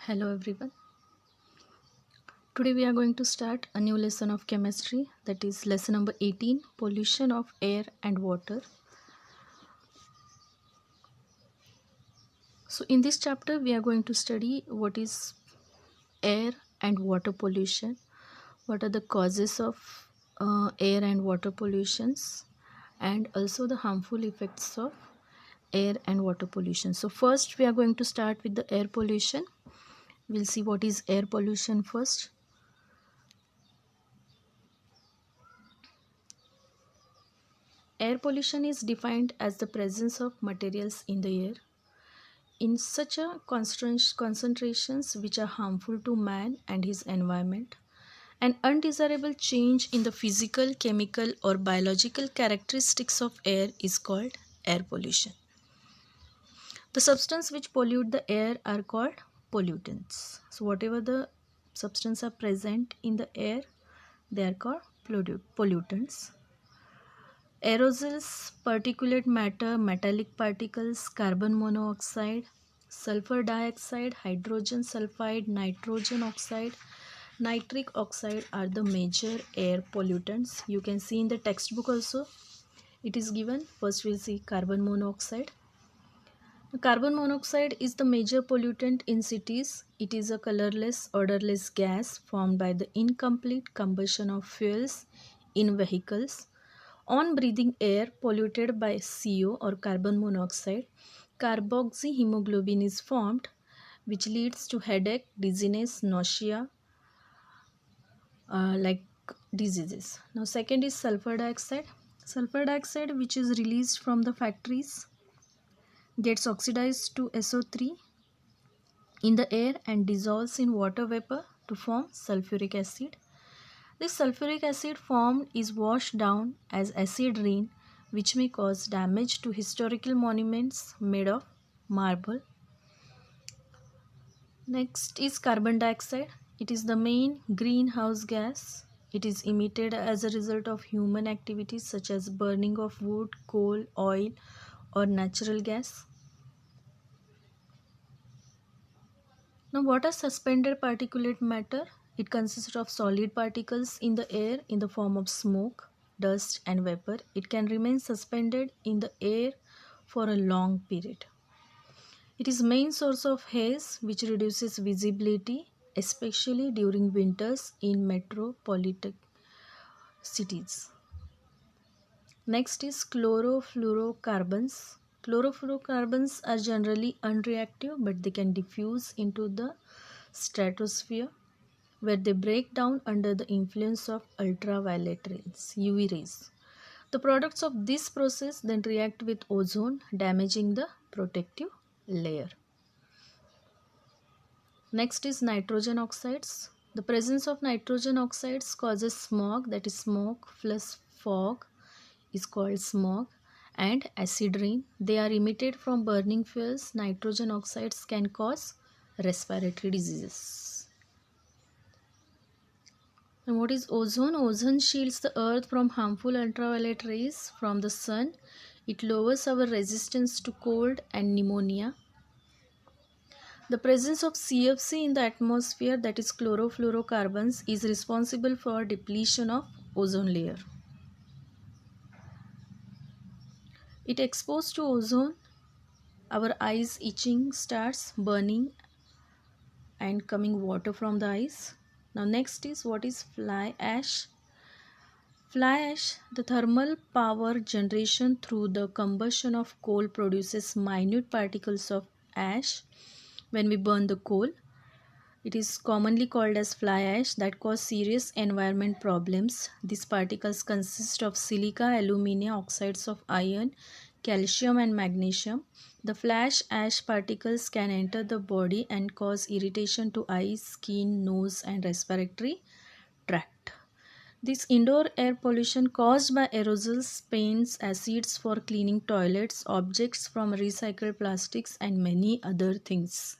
Hello everyone. Today we are going to start a new lesson of chemistry, that is lesson number 18, pollution of air and water. So in this chapter we are going to study what is air and water pollution, what are the causes of air and water pollutions, and also the harmful effects of air and water pollution. So first we are going to start with the air pollution. We'll see what is air pollution first. Air pollution is defined as the presence of materials in the air in such a concentrations which are harmful to man and his environment. An undesirable change in the physical, chemical, or biological characteristics of air is called air pollution. The substances which pollute the air are called pollutants. So whatever the substances are present in the air, they are called pollutants. Aerosols, particulate matter, metallic particles, carbon monoxide, sulfur dioxide, hydrogen sulfide, nitrogen oxide, nitric oxide are the major air pollutants. You can see in the textbook also it is given. First we'll see carbon monoxide. Carbon monoxide is the major pollutant in cities. It is a colorless, odorless gas formed by the incomplete combustion of fuels in vehicles. On breathing air polluted by CO or carbon monoxide, carboxyhemoglobin is formed, which leads to headache, dizziness, nausea, like diseases. Now, second is sulfur dioxide. Sulfur dioxide, which is released from the factories, gets oxidized to SO3 in the air and dissolves in water vapor to form sulfuric acid. This sulfuric acid formed is washed down as acid rain, which may cause damage to historical monuments made of marble. Next is carbon dioxide. It is the main greenhouse gas. It is emitted as a result of human activities such as burning of wood, coal, oil, or natural gas. Now, what are suspended particulate matter? It consists of solid particles in the air in the form of smoke, dust, and vapor. It can remain suspended in the air for a long period. It is main source of haze which reduces visibility, especially during winters in metropolitan cities. Next is chlorofluorocarbons. Chlorofluorocarbons are generally unreactive, but they can diffuse into the stratosphere where they break down under the influence of ultraviolet rays, UV rays. The products of this process then react with ozone, damaging the protective layer. Next is nitrogen oxides. The presence of nitrogen oxides causes smog, that is smoke plus fog is called smog, and acid rain. They are emitted from burning fuels. Nitrogen oxides can cause respiratory diseases. And what is ozone? Ozone shields the earth from harmful ultraviolet rays from the sun. It lowers our resistance to cold and pneumonia. The presence of CFC in the atmosphere, that is chlorofluorocarbons, is responsible for depletion of ozone layer. It exposed to ozone, our eyes itching starts, burning and coming water from the eyes. Now next is what is fly ash. Fly ash, the thermal power generation through the combustion of coal produces minute particles of ash when we burn the coal. It is commonly called as fly ash that cause serious environment problems. These particles consist of silica, alumina, oxides of iron, calcium and magnesium. The fly ash particles can enter the body and cause irritation to eyes, skin, nose and respiratory tract. This indoor air pollution caused by aerosols, paints, acids for cleaning toilets, objects from recycled plastics and many other things.